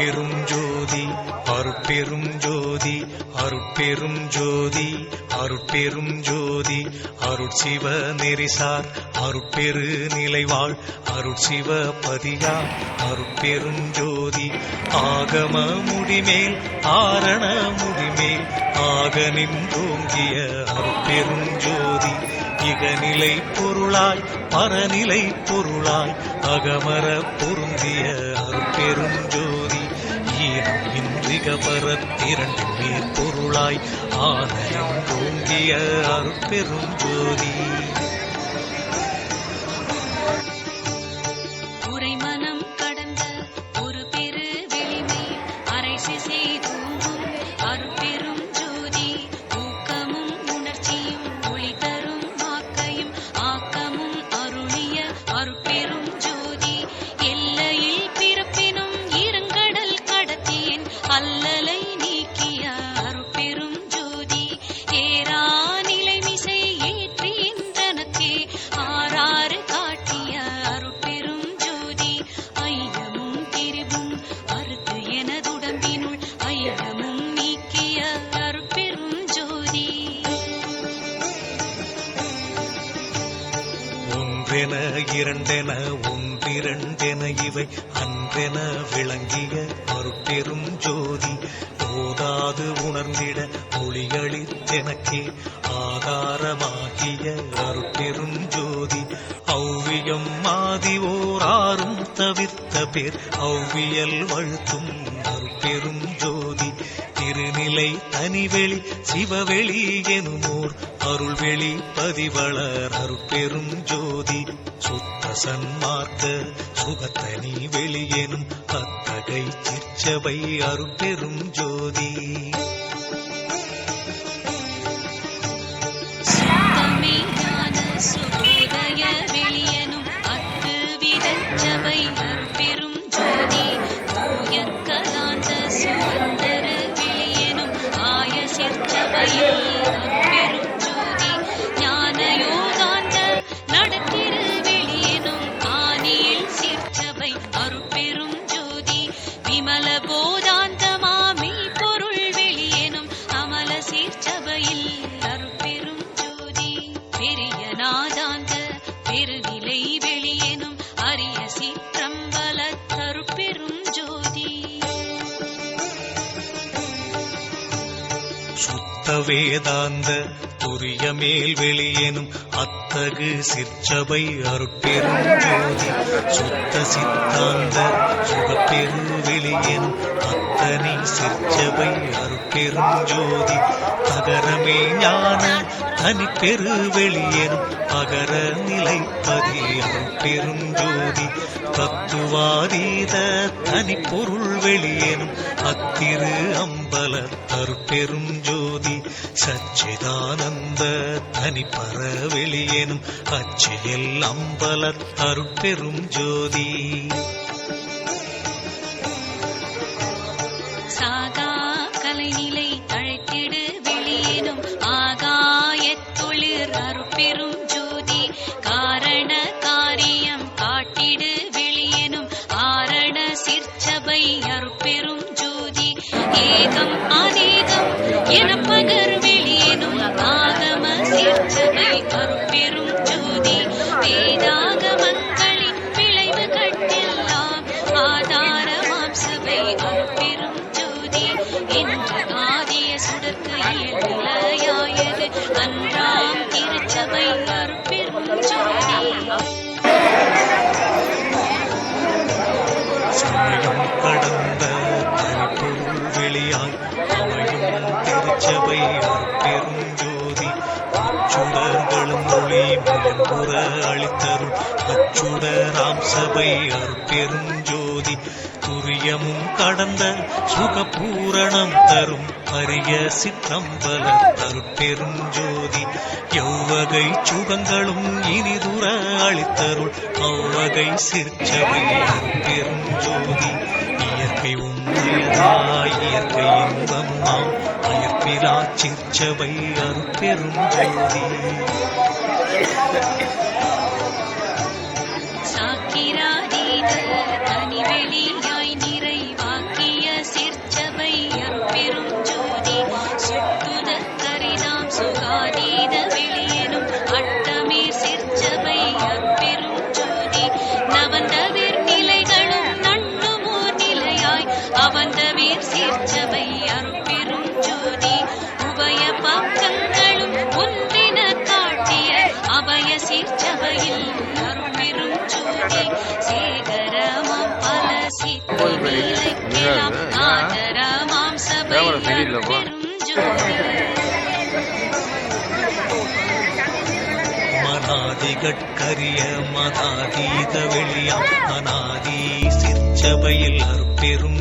அருட்பெரும் ஜோதி அருட்பெரும் ஜோதி அருட்பெரும் ஜோதி அருட்பெரும் ஜோதி அருட்சிவ நெறிசார் அருட்பெரு நிலைவாழ் அருட்சிவ பதியார் அருட்பெரும் ஜோதி ஆகம முடிமேல் ஆரண முடிமேல் ஆக நின்றோங்கிய அருட்பெரும் ஜோதி இகநிலை பொருளாய் பரநிலை பொருளாய் அகமர பொருந்திய அருட்பெரும் ஜோதி ஈனம் இன்றிகபரத்திரண்டு மேற் பொருளாய் ஆனயம் தோங்கிய அருட்பெரும் ஜோதி உரைமனம் கடந்த ஒரு பெரு வெளிமை அரைசிசை தூங்கும் அருட்பெரும் ஜோதி ஊக்கமும் உணர்ச்சியும் ஒளி தரும் ஆக்கையும் ஆக்கமும் அருளிய அருட்பெரும் ஜோதி எல்லையில் பிறப்பினும் இருங்கடல் கடத்தியன் அல்லலை நீக்கிய அருட்பெரும் ஜோதி ஏரா நிலைமிசை ஏற்றி என்றனக்கே ஆறாறு காட்டிய அருட்பெரும் ஜோதி ஐயமும் திரிவும் அறுத்து எனதுடம்பினுள் ஐயமும் நீக்கிய அருட்பெரும் ஜோதி ஒன்றென இரண்டென ஒன்றிரண்டென இவை அன்றென விளங்கிய அருட்பெரும் ஜோதி போதாது உணர்ந்திட ஒளிகளித்தெனக்கே ஆதாரமாகிய அருட்பெரும் ஜோதி ஔவியம் மாதி ஓராறும் தவிர்த்த பேர் ஔவியல் வழுத்தும் அருட்பெரும் ஜோதி திருநிலை தனிவெளி சிவவெளி எனுமோர் அருள்வெளி பதிவளர் அருட்பெரும் ஜோதி சுத்த சன்மார்க்க சுகத்தனி வெளியெனும் அத்தகை சிற்சபை அருட்பெரும் ஜோதி சுத்தமே ஞான சுகோதய வெளியனும் அத்து விதச்சபை அருட்பெரும் ஜோதி தூய கலாந்த சுவந்தர வெளியனும் ஆய சிற்சபையில் அருட்பெரும் ஜோதி ஞான யோகாந்த நடத்திரு வெளியனும் ஆனியில் சிற்சபை அருட்பெரும் ஜோதி விமல போதாந்தமாமி பொருள் வெளியனும் அமல சிற்சபையில் அருட்பெரும் ஜோதி பெரிய நாதாந்த பெருநிலை வெளியனும் அரிய சிற்றம்பல தருட்பெரும் ஜோதி சுத்த வேதாந்த துரிய மேல் வெளியெனும் அத்தகு சிற்சபை அருட்பெரும் ஜோதி சுத்த சித்தாந்த சுகப்பெரு வெளியெனும் அத்தனை சிற்சபை அருட்பெரும் ஜோதி தகரமே ஞான தனிப்பெரு வெளியெனும் அகர நிலைப்பதி அருட்பெரும் ஜோதி தத்துவாதீத தனிப்பொருள் வெளியெனும் அத்திரு அம்பல அருட்பெரும் ஜோதி சச்சிதானந்த தனிப்பர வெளியெனும் அச்சியல் அம்பல அருட்பெரும் ஜோதி சாகா கலைநிலை தழைத்திடு வெளியேனும் ஆகாயத்தொழிற் அருட்பெரும் ஜோதி காரண காரியம் காட்டிடு வெளியேனும் ஆரண சிற்சபை அருட்பெரும் ஜோதி ஏகம் அநேகம் எனப்பகர் வெளியேனும் ஆகம சிற்சபை அருட்பெரும் ஜோதி வேதாகமங்களின் விளைவு கட்டெல்லாம் ஆதாரமாம் சபை அருட்பெரும் ஜோதி என்று ஆதிய சுடற்கு இயல்நிலையாயது அன்றாம் திருச்சபை அருட்பெரும் ஜோதி சமயம் கடந்த தனிப்பொருள் வெளியாய் அமையும் திருச்சபை அருட்பெரும் ஜோதி அச்சுடர்களும் ஒளி முயம்புற அளித்தருள் அச்சுடராம் சபை அருட்பெரும் ஜோதி துரியமும் கடந்த சுகபூரணம் தரும் அரிய சிற்றம்பல அருட்பெரும் ஜோதி எவ்வகை சுகங்களும் இனிதுர அளித்தருள் அவ்வகை சிற்சபை அருட்பெரும் ஜோதி இயற்கை உண்மையதாய் இயற்கை இன்பமாம் அயற்பிலா சிற்சபை அருட்பெரும் ஜோதி சாக்கிராதீத தனிவெளியாய் நிறைவாக்கிய எல்லாம் ஆதரமாம் சபை அருட்பெரும் ஜோதி. மனாதிகட்கரிய மதாதீத வெளியாம் அநாதி சிற்சபையில் அருட்பெரும்